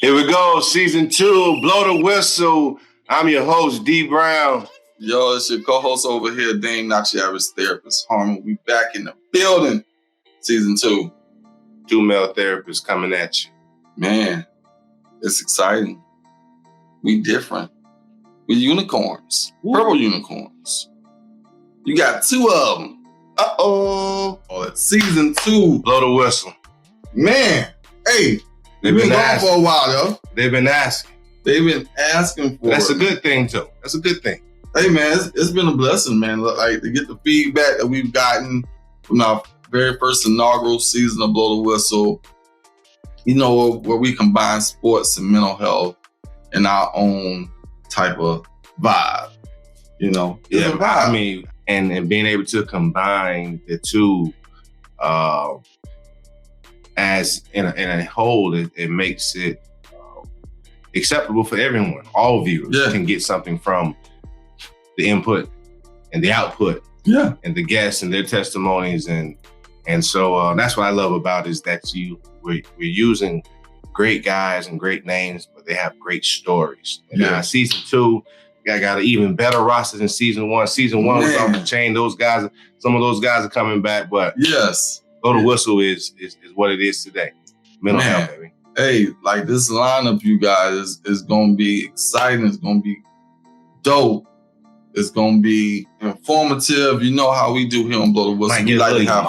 Here we go, season 2, blow the whistle. I'm your host, Dee Brown. Yo, it's your co-host over here, Damion Therapist Harmon. We back in the building, season 2. 2 male therapists coming at you. Man, it's exciting. We different. We unicorns, purple unicorns. You got 2 of them. Uh-oh. Oh, it's season 2. Blow the whistle. Man, hey. They've been gone for a while, though. They've been asking. They've been asking for That's a good thing, too. That's a good thing. Hey, man, it's been a blessing, man. Like, to get the feedback that we've gotten from our very first inaugural season of Blow the Whistle, you know, where we combine sports and mental health in our own type of vibe, you know? Yeah, I mean, and being able to combine the two as in a whole, it makes it acceptable for everyone. All viewers can get something from the input and the output, and the guests and their testimonies, and so that's what I love about it, is that we're using great guys and great names, but they have great stories. And season 2, I got an even better roster than season 1. Season 1 was off the chain. Some of those guys are coming back, but Blow the Whistle is what it is today. Mental health, baby. Hey, like, this lineup, you guys, is going to be exciting. It's going to be dope. It's going to be informative. You know how we do here on Blow the Whistle. We like to have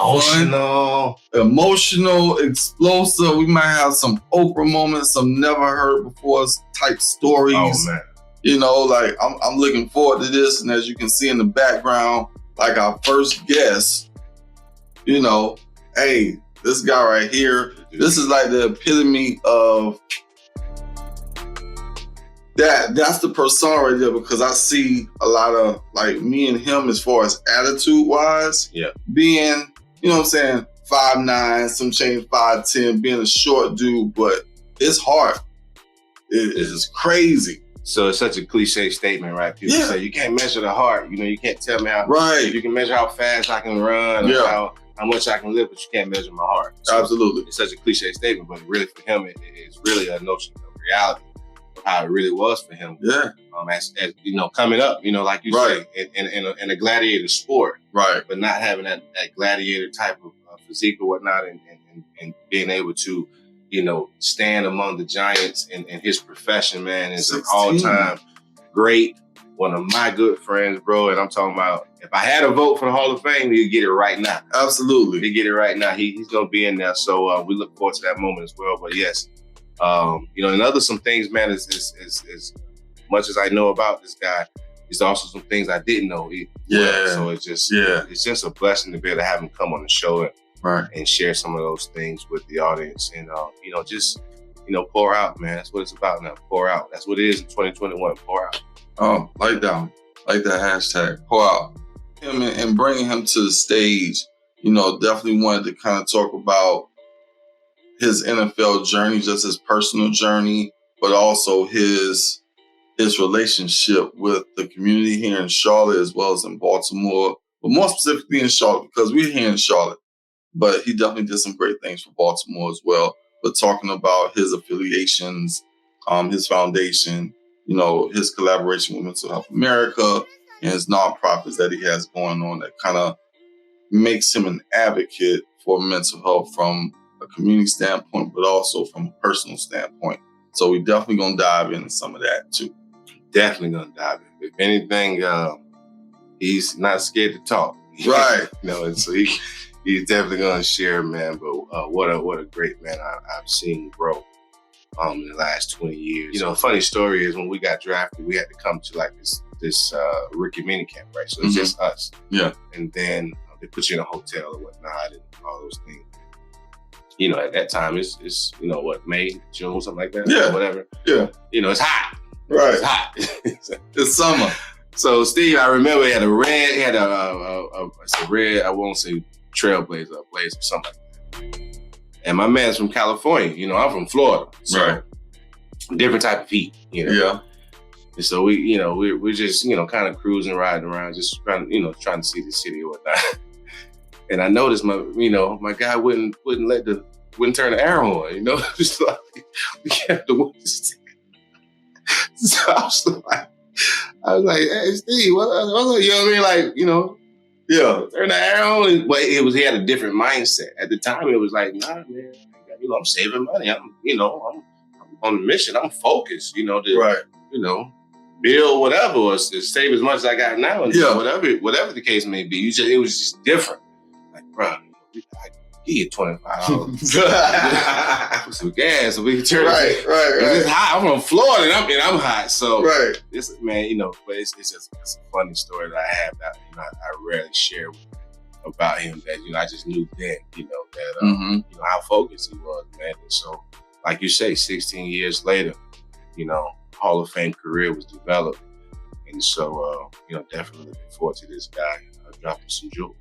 emotional, explosive. We might have some Oprah moments, some never heard before type stories. Oh, man. You know, like, I'm looking forward to this. And as you can see in the background, like our first guest, you know, hey, this guy right here, this is like the epitome of that. That's the persona right there, because I see a lot of, like, me and him as far as attitude-wise, being, you know what I'm saying, 5'9", some change 5'10", being a short dude, but his heart is crazy. So it's such a cliche statement, right? People say you can't measure the heart. You know, you can't tell me how. Right. You can measure how fast I can run, or how much I can live, but you can't measure my heart. So absolutely. It's such a cliche statement, but really for him, it's really a notion of reality of how it really was for him. Yeah. As you know, coming up, you know, like you say, in a gladiator sport, right? But not having that gladiator type of physique or whatnot, and being able to, you know, stand among the giants in his profession, man, is an all-time great. One of my good friends, bro, and I'm talking about, if I had a vote for the Hall of Fame, he'd get it right now. Absolutely. He'd get it right now. He's going to be in there. So we look forward to that moment as well. But yes, you know, and some things, man, as much as I know about this guy, there's also some things I didn't know. So it's just a blessing to be able to have him come on the show and share some of those things with the audience. And, you know, just, you know, pour out, man. That's what it's about now. Pour out. That's what it is in 2021. Pour out. Oh, like that hashtag, pour out. Him and bringing him to the stage, you know, definitely wanted to kind of talk about his NFL journey, just his personal journey, but also his relationship with the community here in Charlotte as well as in Baltimore, but more specifically in Charlotte, because we're here in Charlotte. But he definitely did some great things for Baltimore as well. But talking about his affiliations, his foundation, you know, his collaboration with Mental Health America and his nonprofits that he has going on, that kind of makes him an advocate for mental health from a community standpoint, but also from a personal standpoint. So we definitely going to dive into some of that too. Definitely going to dive in. If anything, he's not scared to talk. Right. You know, and so he's definitely going to share, man. But what a great man I've seen grow in the last 20 years. You know, a funny story is when we got drafted, we had to come to like this rookie mini camp, right? So it's just us. Yeah. And then they put you in a hotel or whatnot and all those things. You know, at that time, it's you know, what, May, June, something like that? Yeah. Or whatever. Yeah. You know, it's hot. Right. It's hot. It's summer. So Steve, I remember he had a red, I won't say Trailblazer, or Blazer, something like that. And my man's from California. You know, I'm from Florida. So different type of heat, you know. Yeah. And so we're just, you know, kind of cruising, riding around, just trying to see the city or whatnot. And I noticed my guy wouldn't let the wouldn't turn the air on, you know? Just like, we kept the windows. So I was like, hey, Steve, what, you know what I mean? Like, you know, turn the air on. But he had a different mindset. At the time, it was like, nah, man, you know, I'm saving money. I'm on a mission. I'm focused, you know, you know, build whatever, or save as much as I got now, and whatever the case may be. It was just different. Like, bro, he get $25 for some gas, so we can turn. Right. It's hot. I'm from Florida, and I'm hot. So, this man, you know, but it's just a funny story that I have that, you know, I rarely share about him. That, you know, I just knew then, you know, that you know, how focused he was, man. And so, like you say, 16 years later, you know, Hall of Fame career was developed, and so, you know, definitely looking forward to this guy dropping some jewels.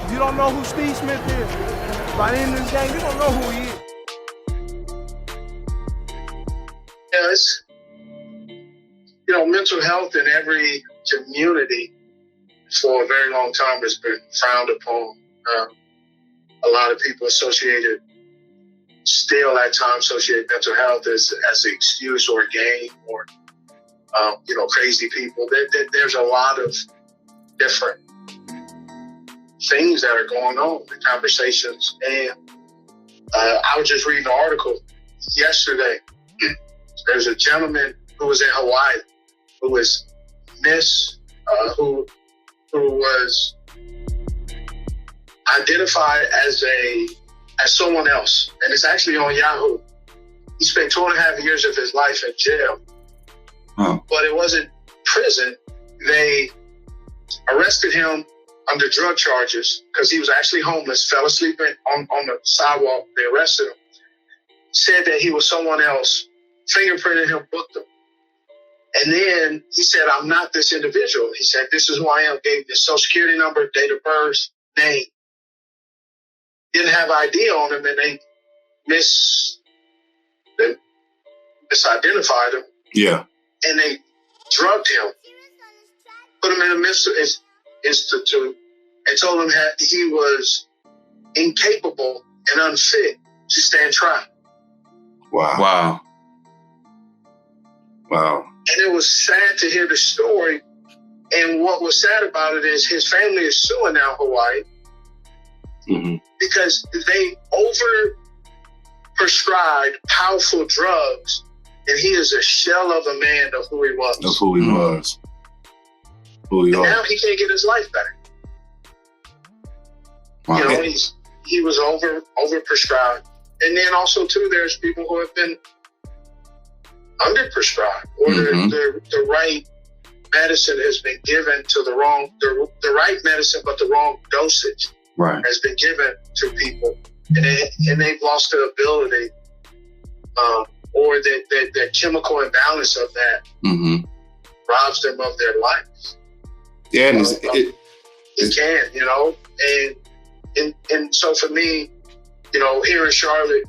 You don't know who Steve Smith is. By the end of the game, you don't know who he is. Yes. You know, mental health in every community for a very long time has been frowned upon. A lot of people still at times associate mental health as an excuse or a game or, you know, crazy people. There's a lot of different things that are going on in conversations. And I was just reading an article yesterday. There's a gentleman who was in Hawaii who was who was identified as someone else, and it's actually on Yahoo. He spent 2.5 years of his life in jail, but it wasn't prison. They arrested him under drug charges because he was actually homeless, fell asleep on the sidewalk. They arrested him, said that he was someone else, fingerprinted him, booked him. And then he said, I'm not this individual. He said, this is who I am, gave his social security number, date of birth, name. Didn't have ID on him, and they misidentified him. Yeah. And they drugged him, put him in a mental institute, and told him that he was incapable and unfit to stand trial. Wow. And it was sad to hear the story. And what was sad about it is his family is suing now Hawaii because they over-prescribed powerful drugs, and he is a shell of a man of who he was. And now he can't get his life back. Wow. You know, he was over-prescribed. And then also, too, there's people who have been underprescribed, or the right medicine has been given to the right medicine, but the wrong dosage has been given to people, and they've lost the ability, or the chemical imbalance of that robs them of their life. Yeah, and it can, you know, and so for me, you know, here in Charlotte,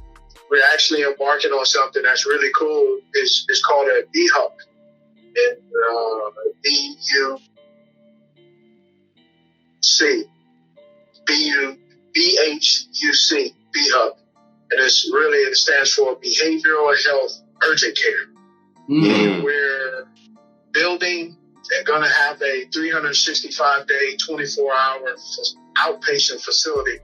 we're actually embarking on something that's really cool. It's called a B-Hub. And BHUC, B-Hub. And it stands for Behavioral Health Urgent Care. And we're building and going to have a 365-day, 24-hour outpatient facility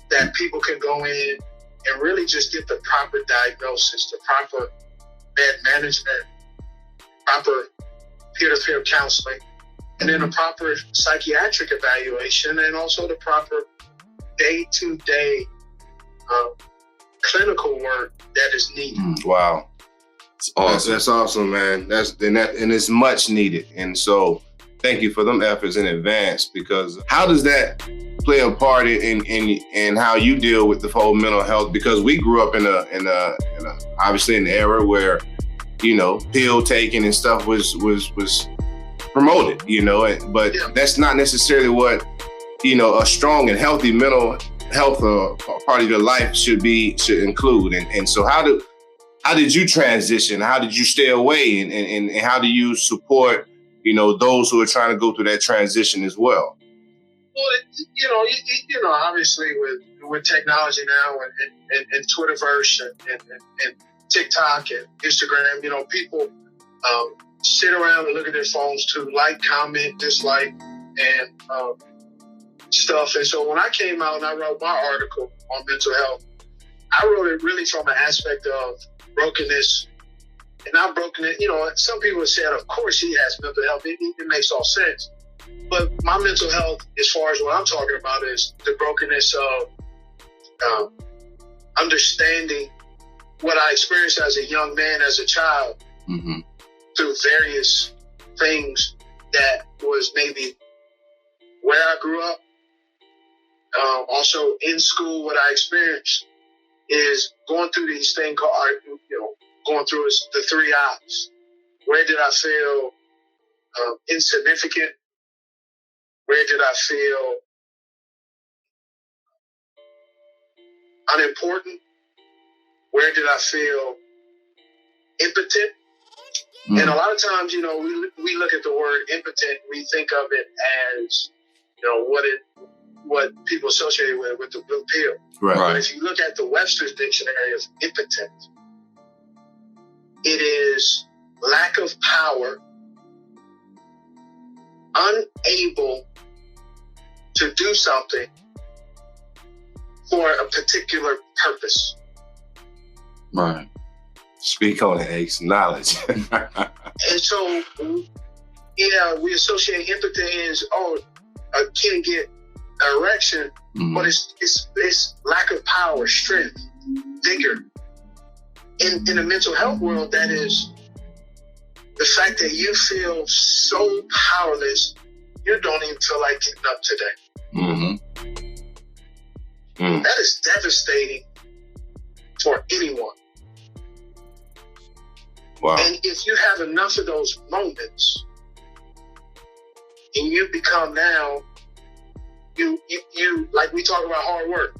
that people can go in and really just get the proper diagnosis, the proper med management, proper peer-to-peer counseling, and then a proper psychiatric evaluation, and also the proper day-to-day clinical work that is needed. Wow. That's awesome. That's awesome, man. And it's much needed. And so thank you for them efforts in advance, because how does that play a part in how you deal with the whole mental health? Because we grew up in a obviously an era where, you know, pill taking and stuff was promoted, you know, but that's not necessarily what, you know, a strong and healthy mental health part of your life should include. And so how did you transition? How did you stay away? And how do you support, those who are trying to go through that transition as well? Well, obviously with technology now and Twitterverse and TikTok and Instagram, people sit around and look at their phones to like, comment, dislike, and stuff. And so when I came out and I wrote my article on mental health, I wrote it really from an aspect of brokenness. And not broken it, some people said, of course he has mental health. It makes all sense. But my mental health, as far as what I'm talking about, is the brokenness of understanding what I experienced as a young man, as a child, through various things that was maybe where I grew up. Also in school, what I experienced is going through these things called, going through the 3 I's. Where did I feel insignificant? Where did I feel unimportant? Where did I feel impotent? And a lot of times, we look at the word impotent, we think of it as, what people associate with the blue pill. Right. But if you look at the Webster's Dictionary of impotent, it is lack of power, unable to do something for a particular purpose. Right. Speak on it, Ace. Knowledge. And so, we associate impotent as, I can't get an erection, but it's lack of power, strength, vigor. In the mental health world, that is the fact that you feel so powerless, you don't even feel like getting up today. That is devastating for anyone. Wow. And if you have enough of those moments, and you become now, you like we talk about hard work.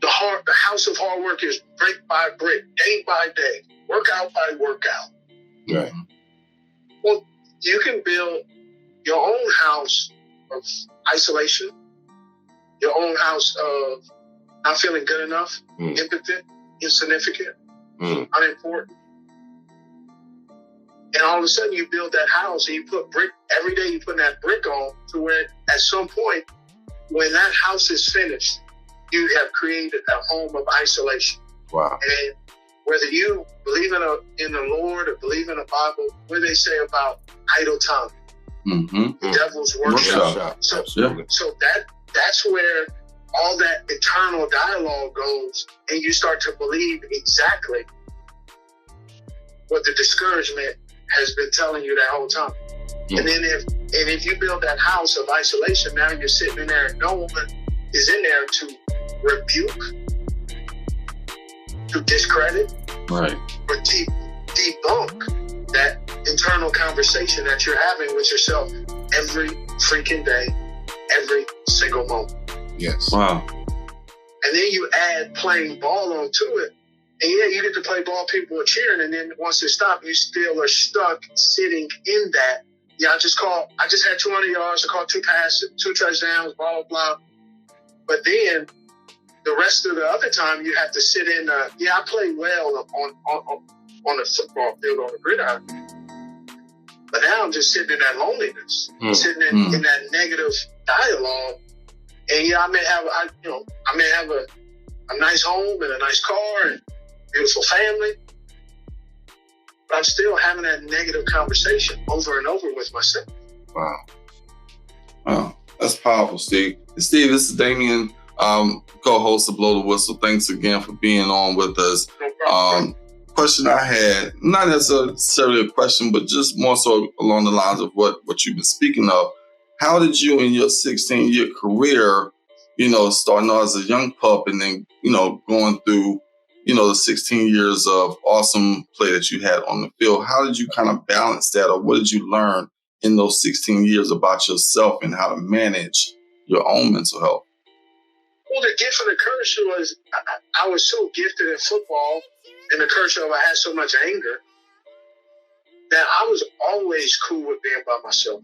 The house of hard work is brick by brick, day by day, workout by workout. Right. Well, you can build your own house of isolation, your own house of not feeling good enough, impotent, insignificant, unimportant. And all of a sudden you build that house and you put brick, every day you put that brick on to where at some point when that house is finished, you have created a home of isolation. Wow. And whether you believe in the Lord or believe in the Bible, what do they say about idle time? The devil's workshop. So that's where all that eternal dialogue goes, and you start to believe exactly what the discouragement has been telling you that whole time. And then if you build that house of isolation, now you're sitting in there and no one is in there to rebuke, to discredit, right, or debunk that internal conversation that you're having with yourself every freaking day, every single moment. Yes. Wow. And then you add playing ball onto it. And you get to play ball, people are cheering, and then once it stops, you still are stuck sitting in that. I just had 200 yards, I caught 2 passes, 2 touchdowns, blah, blah, blah. But then the rest of the other time you have to sit in, I play well on the football field, on the gridiron. But now I'm just sitting in that loneliness, sitting in that negative dialogue. And I may have a nice home and a nice car and beautiful family, but I'm still having that negative conversation over and over with myself. Wow. Oh, that's powerful, Steve. And Steve, this is Damion, co-host of Blow the Whistle. Thanks again for being on with us. No problem. Question I had, not necessarily a question, but just more so along the lines of what you've been speaking of. How did you, in your 16-year career, starting out as a young pup and then, going through, the 16 years of awesome play that you had on the field, how did you kind of balance that, or what did you learn in those 16 years about yourself and how to manage your own mental health? Well, the gift and the curse was I was so gifted in football, and the curse of I had so much anger that I was always cool with being by myself.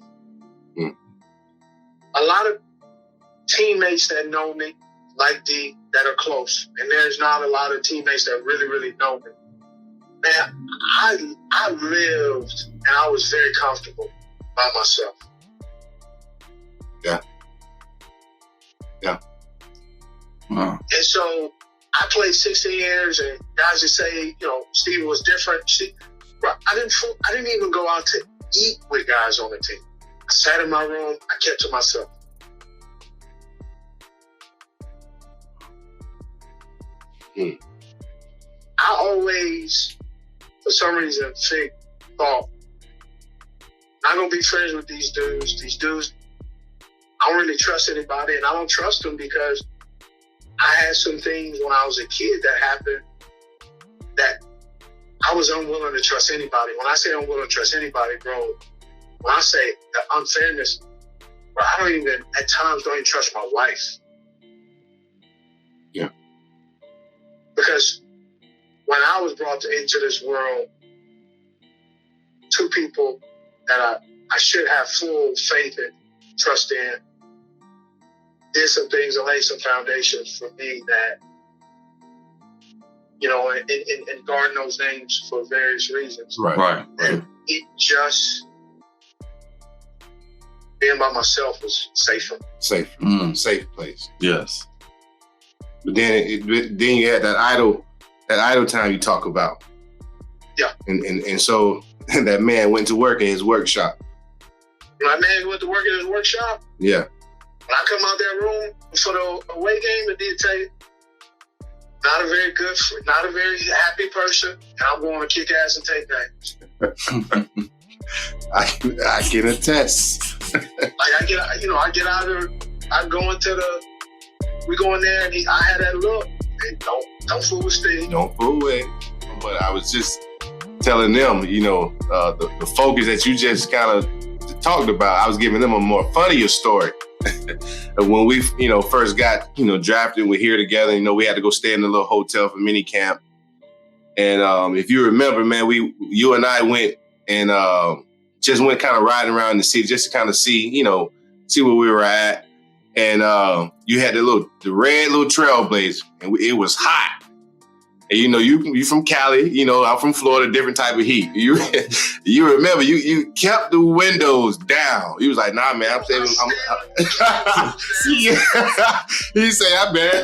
A lot of teammates that know me, like Dee, that are close, and there's not a lot of teammates that really, really know me. Man, I lived and I was very comfortable by myself. Yeah. And so I played 16 years, and guys just say, Steve was different. I didn't even go out to eat with guys on the team. I sat in my room. I kept to myself. I always, for some reason, thought, not going to be friends with these dudes. These dudes, I don't really trust anybody, and I don't trust them because I had some things when I was a kid that happened that I was unwilling to trust anybody. When I say unwilling to trust anybody, bro, when I say the unfairness, bro, at times don't even trust my wife. Yeah. Because when I was brought into this world, two people that I should have full faith and trust in did some things and laid some foundations for me that, and God knows names for various reasons. Right. And it just, being by myself was safer. Safe place. Yes. But then you had that idle time you talk about. Yeah. And so that man went to work in his workshop. My man went to work in his workshop. Yeah. When I come out that room for the away game, I did tell you, not a very happy person, and I'm going to kick ass and take names. I can attest. I get out there, we go in there, and I had that look, and don't fool with Steve. Don't fool with it. But I was just telling them, the focus that you just kind of talked about, I was giving them a more funnier story. When we, first got, drafted, we're here together, we had to go stay in a little hotel for mini camp. And if you remember, man, you and I went and just went kind of riding around the city just to kind of see where we were at. And you had the red little Trailblazer, and it was hot. And you from Cali, I'm from Florida, different type of heat. You remember, you kept the windows down. He was like, nah, man, I'm saving. He said,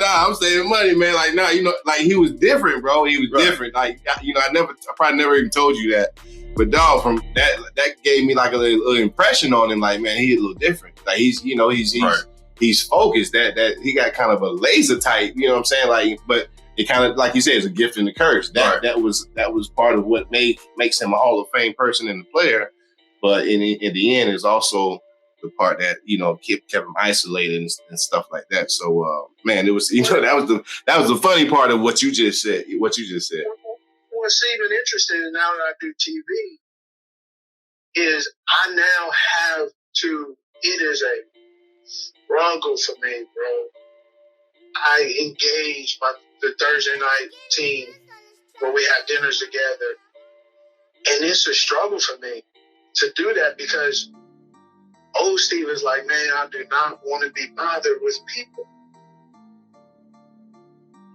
I'm saving money, man. Like, nah, he was different, bro. He was different. Like, I probably never even told you that. But dog, from that gave me like a little impression on him. Like, man, he's a little different. Like he's focused. That he got kind of a laser type. You know what I'm saying? Like, but it kind of, like you said, is a gift and a curse. That was part of what makes him a Hall of Fame person and a player. But in the end, is also the part that kept him isolated and stuff like that. So man, it was that was the funny part of what you just said. What's even interesting now that I do TV is I now have to. It is a struggle for me, bro. I engage the Thursday night team where we have dinners together. And it's a struggle for me to do that because old Steve is like, man, I do not want to be bothered with people.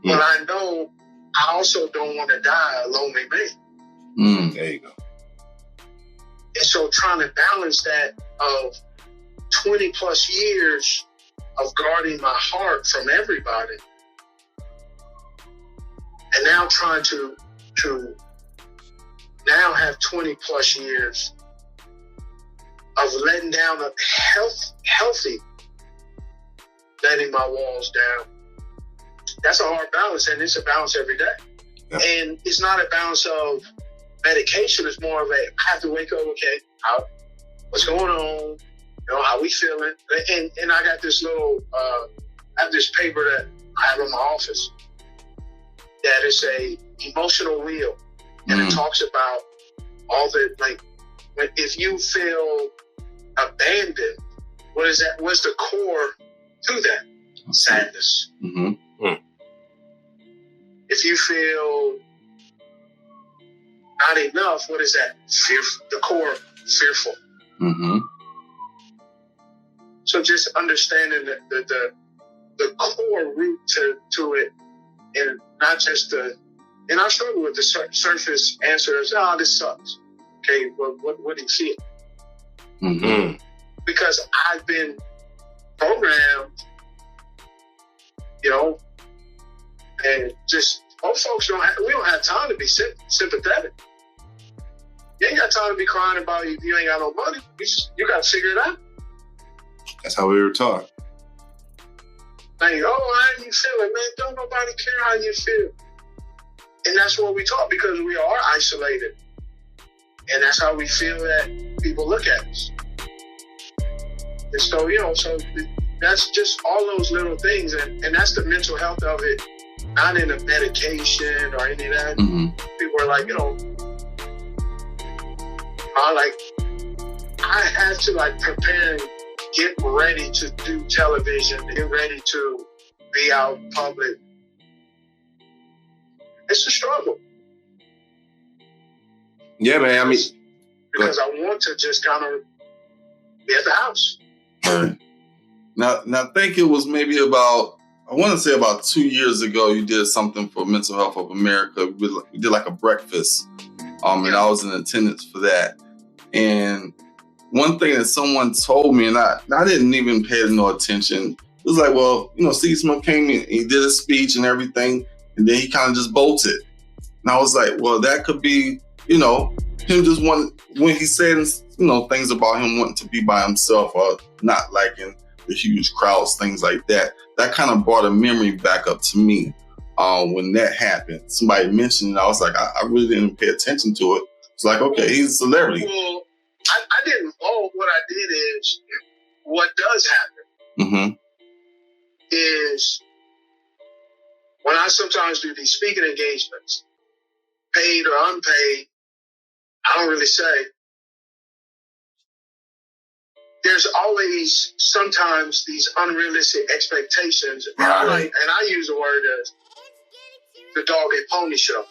Mm. But I know I also don't want to die a lonely man. There you go. And so trying to balance that of 20 plus years of guarding my heart from everybody, and now trying to now have 20 plus years of letting down a healthy letting my walls down. That's a hard balance, and it's a balance every day. Yeah. And it's not a balance of medication. It's more of I have to wake up, okay, what's going on? How we feeling? And I got this little, I have this paper that I have in my office that is a emotional wheel. And it talks about all the, if you feel abandoned, what is that? What's the core to that? Sadness. If you feel not enough, what is that? Fearful. The core, fearful. So just understanding the core root to it, and not just and I struggle with the surface answer is, this sucks. Okay, well, what do you feel? Because I've been programmed, and just most folks we don't have time to be sympathetic. You ain't got time to be crying about you ain't got no money. You got to figure it out. That's how we were taught. Like, how you feeling, man? Don't nobody care how you feel. And that's what we taught because we are isolated. And that's how we feel that people look at us. And so, so that's just all those little things. And that's the mental health of it, not in the medication or any of that. People are like, I have to prepare and get ready to do television, get ready to be out in public. It's a struggle. Yeah, man. Because I want to just kind of be at the house. Right. Now, I think it was maybe about 2 years ago, you did something for Mental Health of America. We did like a breakfast, and I was in attendance for that. And one thing that someone told me, and I didn't even pay no attention, it was like, well, Steve Smith came in, he did a speech and everything, and then he kind of just bolted. And I was like, well, that could be, him just when he said, things about him wanting to be by himself or not liking the huge crowds, things like that. That kind of brought a memory back up to me when that happened. Somebody mentioned it. I was like, I really didn't pay attention to it. It's like, okay, he's a celebrity. Well, I didn't know. What I did is, what does happen is when I sometimes do these speaking engagements, paid or unpaid, I don't really say. There's always sometimes these unrealistic expectations. Right. And I use the word as the dog and pony show.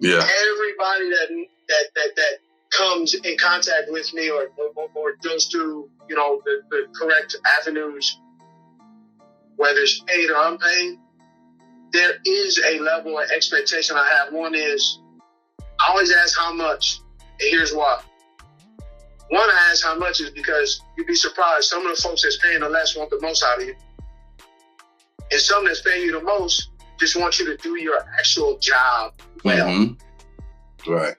Yeah. Everybody that comes in contact with me or goes through, the correct avenues, whether it's paid or unpaid, there is a level of expectation I have. One is, I always ask how much, and here's why. One, I ask how much is because you'd be surprised. Some of the folks that's paying the less want the most out of you. And some that's paying you the most just want you to do your actual job well. Right.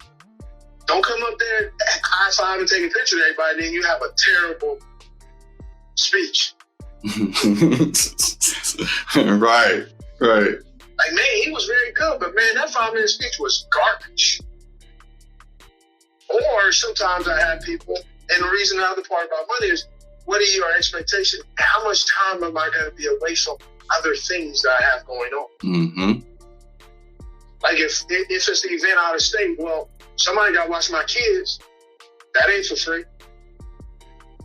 Don't come up there, high five and take a picture of everybody, then you have a terrible speech. Right. Like, man, he was very good, but man, that 5-minute speech was garbage. Or sometimes I have people, and the reason the other part about money is, what are your expectations? How much time am I going to be away from other things that I have going on? Like if it's the event out of state, well, somebody got to watch my kids. That ain't for free.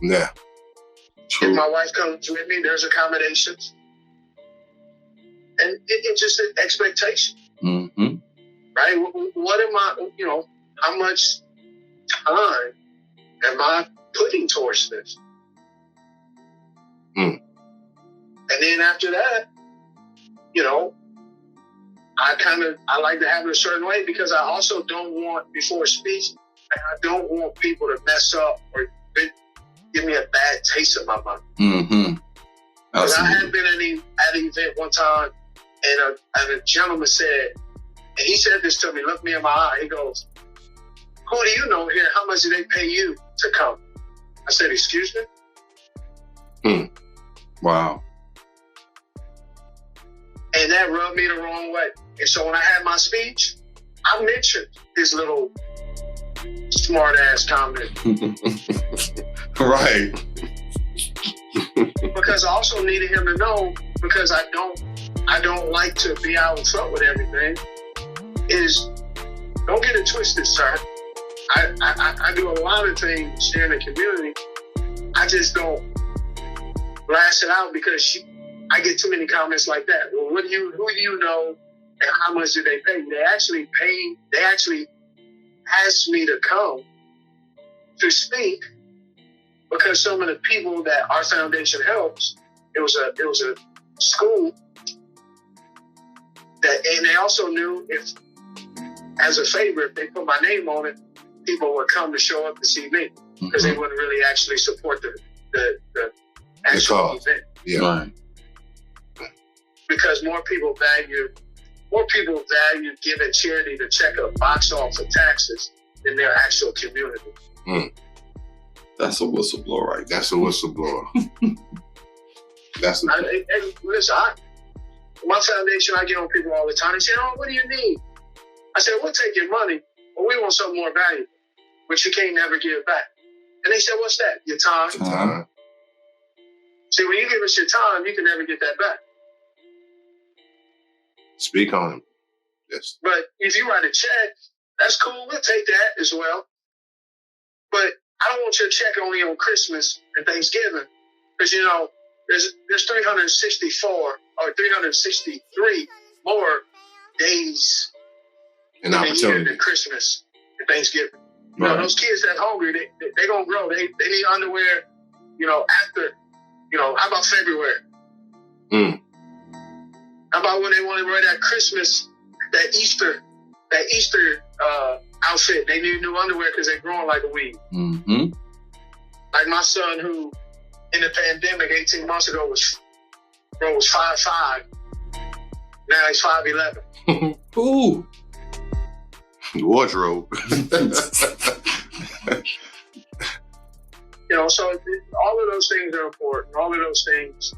Yeah. True. If my wife comes with me, there's accommodations. And it's just an expectation. Right? What am I, how much time am I putting towards this? And then after that, I like to have it a certain way because I also don't want, before a speech, I don't want people to mess up or give me a bad taste in my mouth. Because I had been at an event one time, and a gentleman said, and he said this to me, looked me in my eye, he goes, who do you know here? How much do they pay you to come? I said, excuse me? Wow. And that rubbed me the wrong way. And so when I had my speech, I mentioned his little smart ass comment. Right. Because I also needed him to know, because I don't like to be out in front with everything, is don't get it twisted, sir. I do a lot of things here in the community. I just don't blast it out because I get too many comments like that. Well, who do you know and how much do they pay? They actually asked me to come to speak because some of the people that our foundation helps, it was a school that, and they also knew if, as a favor, if they put my name on it, people would come to show up to see me because they wouldn't really actually support the actual event. Yeah. Right. Because more people value giving charity to check a box off for taxes than their actual community. Mm. That's a whistleblower, right? That's a whistleblower. Listen, my foundation, I get on people all the time. They say, "Oh, what do you need?" I said, "We'll take your money, but we want something more valuable, which you can't never give back." And they said, "What's that?" Your time. Time. See, when you give us your time, you can never get that back. Speak on it. Yes. But if you write a check, that's cool. We'll take that as well. But I don't want your check only on Christmas and Thanksgiving, because there's 364 or 363 more days in a year than Christmas and Thanksgiving. Right. Those kids that hungry, they gonna grow. They need underwear. After. How about February? Mm. How about when they want to wear that Christmas, that Easter outfit? They need new underwear because they're growing like a weed. Mm-hmm. Like my son, who in the pandemic 18 months ago was 5'5". Now he's 5'11". Ooh. Wardrobe. So all of those things are important. All of those things,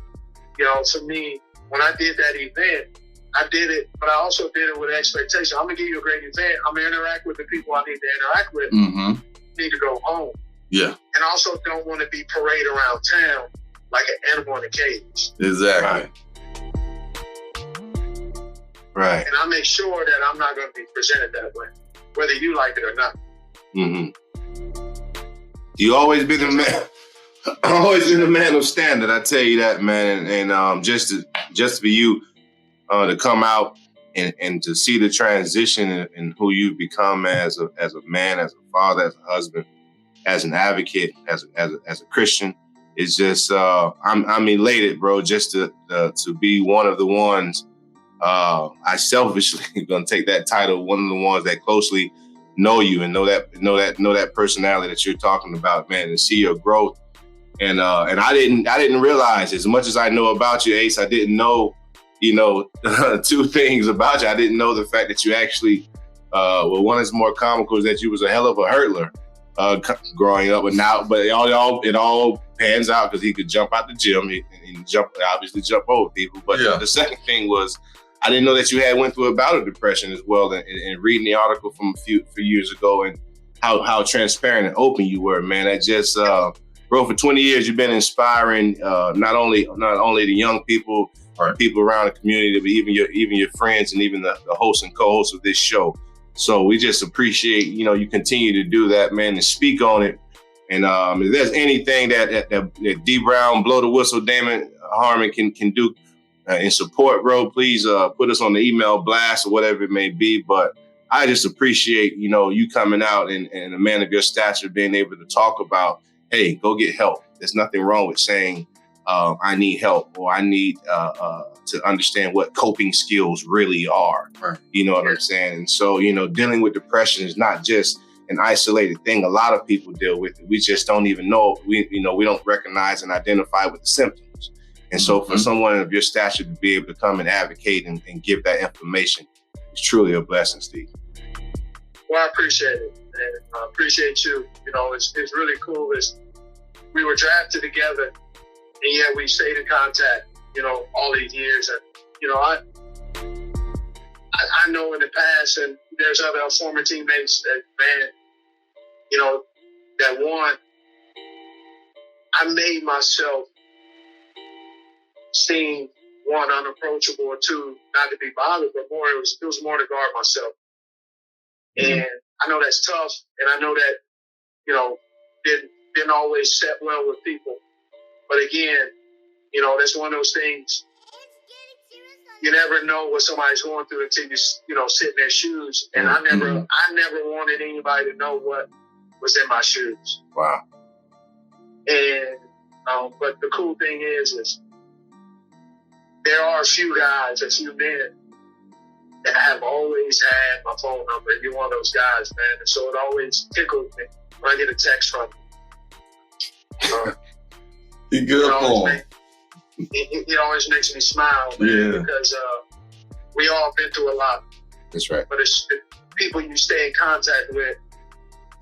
for me, when I did that event, I did it, but I also did it with expectation. I'm going to give you a great event. I'm going to interact with the people I need to interact with. Mm-hmm. Need to go home. Yeah. And I also don't want to be paraded around town like an animal in a cage. Exactly. Right. And I make sure that I'm not going to be presented that way, whether you like it or not. Mm-hmm. You always been a man. Always been a man of standard. I tell you that, man. And just for you to come out and to see the transition and who you've become as a man, as a father, as a husband, as an advocate, as a Christian, it's just I'm elated, bro. Just to be one of the ones. I selfishly gonna take that title, one of the ones that closely know you and know that personality that you're talking about, man, and see your growth. And I didn't realize, as much as I know about you, Ace, I didn't know, two things about you. I didn't know the fact that you actually, one is more comical, is that you was a hell of a hurdler growing up, but it all pans out because he could jump out the gym and jump over people. But the second thing was, I didn't know that you had went through a bout of depression as well, and reading the article from a few years ago and how transparent and open you were, man. I just, bro, for 20 years you've been inspiring not only the young people or people around the community, but even your friends and even the hosts and co-hosts of this show. So we just appreciate you continue to do that, man, and speak on it. And if there's anything that Dee Brown, Blow the Whistle, Damion Harmon can do in support, bro, please put us on the email blast or whatever it may be. But I just appreciate, you coming out and a man of your stature being able to talk about, hey, go get help. There's nothing wrong with saying, I need help, or I need to understand what coping skills really are. Right. You know what I'm saying? And so, dealing with depression is not just an isolated thing. A lot of people deal with it. We just don't even know. We don't recognize and identify with the symptoms. And so for someone of your stature to be able to come and advocate and give that information is truly a blessing, Steve. Well, I appreciate it. And I appreciate you. It's really cool. We were drafted together, and yet we stayed in contact, all these years. And, I know in the past, and there's other former teammates that, man, that one, I made myself seem, one, unapproachable, or two, not to be bothered, but more, it was more to guard myself. And I know that's tough, and I know that, you know, didn't always set well with people. But again, you know, that's one of those things. You never know what somebody's going through until you know, sit in their shoes. And I never wanted anybody to know what was in my shoes. Wow. And but the cool thing is there are a few guys, a few men that have always had my phone number. You're one of those guys, man. And so it always tickles me when I get a text from you. Be good for him. It always makes me smile, man, because we all been through a lot. That's right. But it's the people you stay in contact with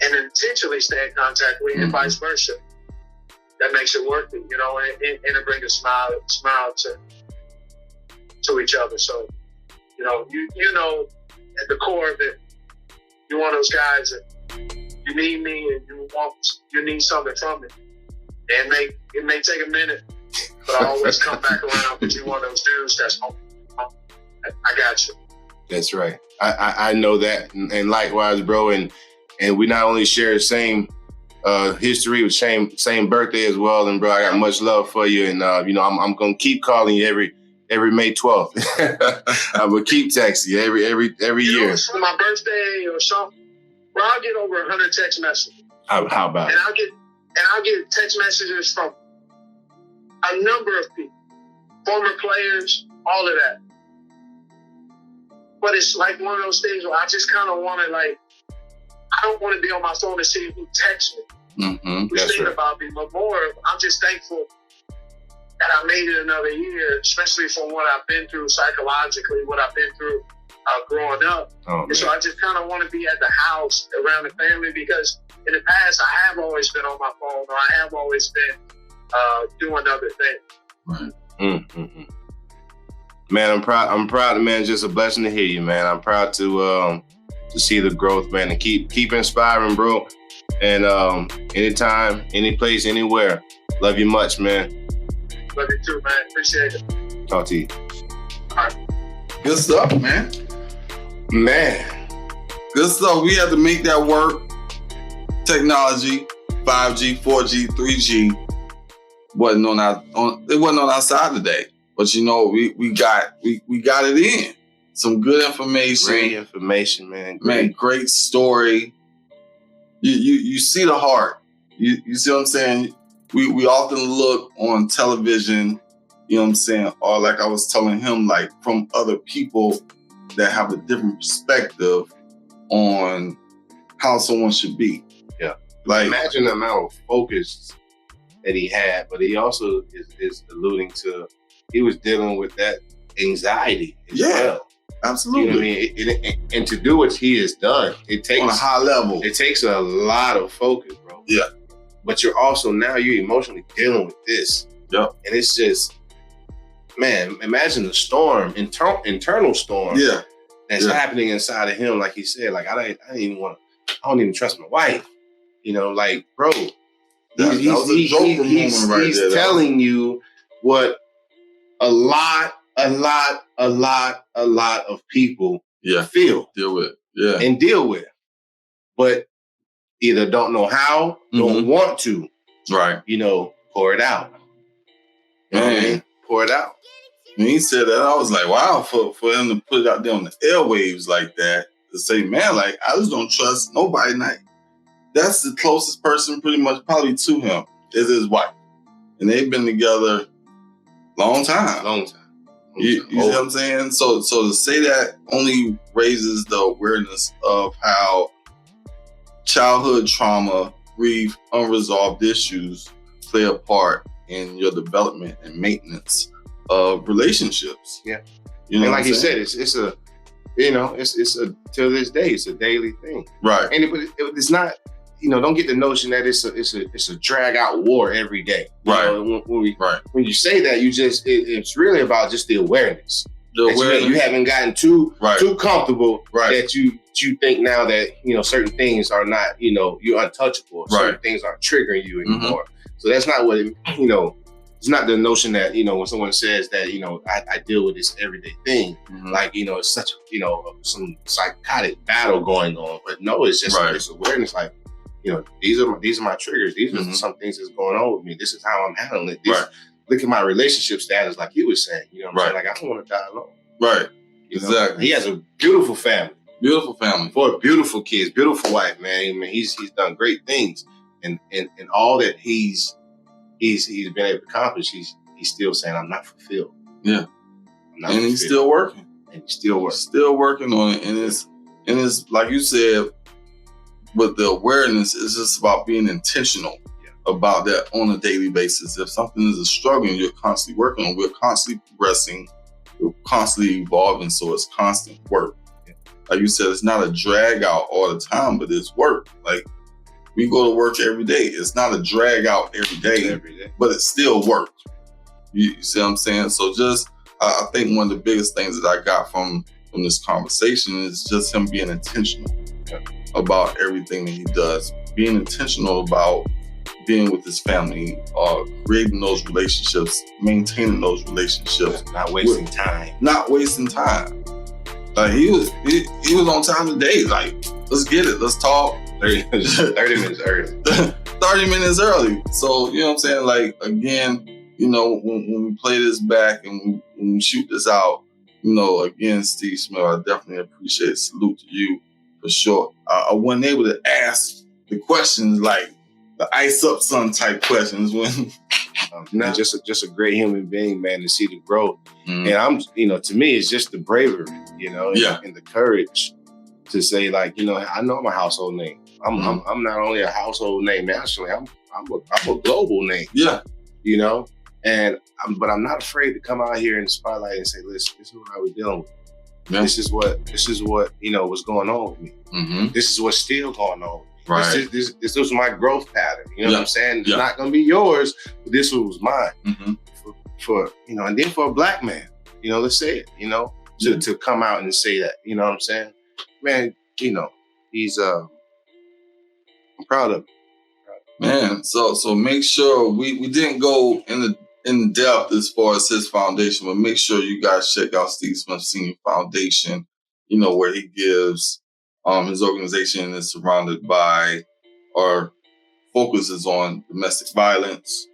and intentionally stay in contact with, and vice versa. That makes it worth it, you know, and it brings a smile to each other. So, you know, you know, at the core of it, you're one of those guys that you need me and you need something from me. And it may take a minute, but I always come back around because you're one of those dudes that's, I got you. That's right. I know that, and likewise, bro. And we not only share the same history with same birthday as well. And bro, I got much love for you. And you know, I'm gonna keep calling you every May 12th. I'm gonna keep texting you every year. Know, for my birthday or something, bro, I'll get over 100 text messages. How about and it? I'll get text messages from a number of people, former players, all of that. But it's like one of those things where I just kind of want to, like, I don't want to be on my phone and see who texts me, who's thinking about me. But more, I'm just thankful that I made it another year, especially from what I've been through psychologically, what I've been through growing up. And so I just kind of want to be at the house around the family, because in the past I have always been on my phone, or I have always been doing other things. Right. Man, I'm proud, man. Just a blessing to hear you, man. I'm proud to see the growth, man, and keep inspiring, bro. And anytime, any place, anywhere. Love you much, man. Love you too, man. Appreciate it. Talk to you. All right. Good stuff, man. Man. Good stuff. We had to make that work. Technology, 5G, 4G, 3G. It wasn't on our side today. But you know, we got it in. Some good information. Great information, man. Great story. You see the heart. You see what I'm saying? We often look on television, you know what I'm saying, or like I was telling him, like from other people that have a different perspective on how someone should be. Yeah. Like, imagine the amount of focus that he had, but he also is alluding to, he was dealing with that anxiety as well. Absolutely. You know what I mean? And to do what he has done, it takes on a high level. It takes a lot of focus, bro. Yeah. But you're emotionally dealing with this. Yep. And it's just, man, imagine the storm, internal storm. Yeah. That's happening inside of him. Like he said, like I don't even trust my wife. You know, like, bro, he's telling you what a lot of people feel, deal with, but either don't know how, don't want to, right? You know, pour it out. You know what I mean? Pour it out. When he said that, I was like, wow, for him to put it out there on the airwaves like that, to say, man, like, I just don't trust nobody. Like, that's the closest person pretty much probably to him is his wife. And they've been together long time. You see what I'm saying? So to say that only raises the awareness of how childhood trauma, grief, unresolved issues play a part in your development and maintenance of relationships. Yeah. You know, and like you said, it's a, you know, it's a, till this day, it's a daily thing. Right. And it's not, you know, don't get the notion that it's a drag out war every day. Right. You know, when you say that, you just, it's really about just the awareness. You haven't gotten too comfortable that you think now that, you know, certain things are not, you know, you're untouchable. Certain things aren't triggering you anymore. So that's not what it, you know, it's not the notion that, when someone says that, I deal with this everyday thing, like, it's such, some psychotic battle going on. But no, it's just this awareness, like, these are my triggers. These are some things that's going on with me. This is how I'm handling it. Look at my relationship status, like you were saying. You know what I'm saying? Like, I don't want to die alone. Right. Exactly. He has a beautiful family. Beautiful family. 4 beautiful kids, beautiful wife, man. I mean, he's done great things. And all that he's been able to accomplish, he's still saying, I'm not fulfilled. Yeah. And he's still working. And he's still working. Still working on it. And it's like you said, with the awareness, it's just about being intentional about that on a daily basis. If something is a struggle and you're constantly working on, we're constantly progressing, we're constantly evolving, so it's constant work. Like you said, it's not a drag out all the time, but it's work. Like, we go to work every day. It's not a drag out every day. But it's still work. You see what I'm saying? So I think one of the biggest things that I got from this conversation is just him being intentional about everything that he does, being intentional about being with his family, creating those relationships, maintaining those relationships. Not wasting time. Not wasting time. Like, he was on time today. Like, let's get it. Let's talk. 30 minutes early. 30 minutes early. So, you know what I'm saying? Like, again, when we play this back and when we shoot this out, again, Steve Smith, I definitely appreciate it. Salute to you for sure. I wasn't able to ask the questions like the ice up son type questions when just a great human being, man, to see the growth. And I'm, to me, it's just the bravery, and the courage to say, like, I know I'm a household name. I'm not only a household name nationally, I'm a global name. Yeah. But I'm not afraid to come out here in the spotlight and say, listen, this is what I was dealing with. Yeah. This is what was going on with me. This is what's still going on. Right. This was my growth pattern. You know what I'm saying? It's not going to be yours, but this was mine. For and then for a black man, let's say it, to come out and say that, you know what I'm saying? Man, he's I'm proud of him. Man, so make sure we didn't go in depth as far as his foundation, but make sure you guys check out Steve Smith Senior Foundation, where he gives his organization is surrounded by or focuses on domestic violence,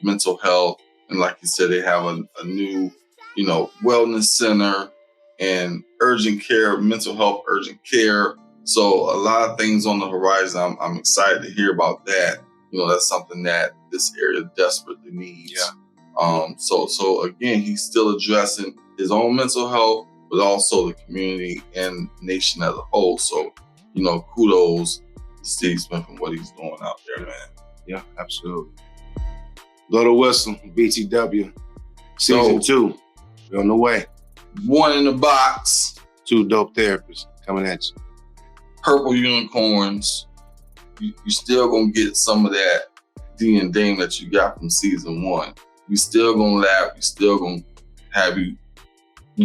mental health, and like you said, they have a new, wellness center and urgent care, mental health urgent care. So a lot of things on the horizon. I'm excited to hear about that. That's something that this area desperately needs. Yeah. So again, he's still addressing his own mental health, but also the community and nation as a whole. So, kudos to Steve Smith and what he's doing out there, man. Yeah, absolutely. Little Whistle, BTW, season 2. We're on the way. 1 in the box. 2 dope therapists coming at you. Purple unicorns. You still gonna get some of that Dee and Dame that you got from season 1. We still gonna laugh. We still gonna have you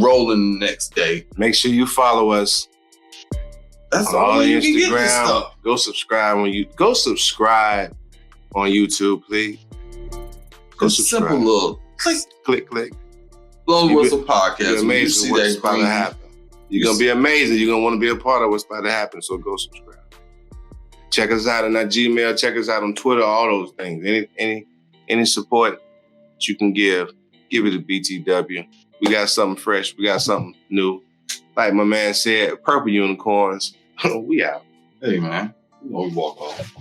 rolling the next day. Make sure you follow us. That's all the Instagram. Go subscribe on YouTube, please. Go subscribe. Simple little click. Blow Whistle Podcast. You're amazing what's about to happen. You're gonna be amazing. You're gonna want to be a part of what's about to happen. So go subscribe. Check us out on our Gmail. Check us out on Twitter. All those things. Any support that you can give it to BTW. We got something fresh. We got something new. Like my man said, purple unicorns. We out. Hey, man. We walk off.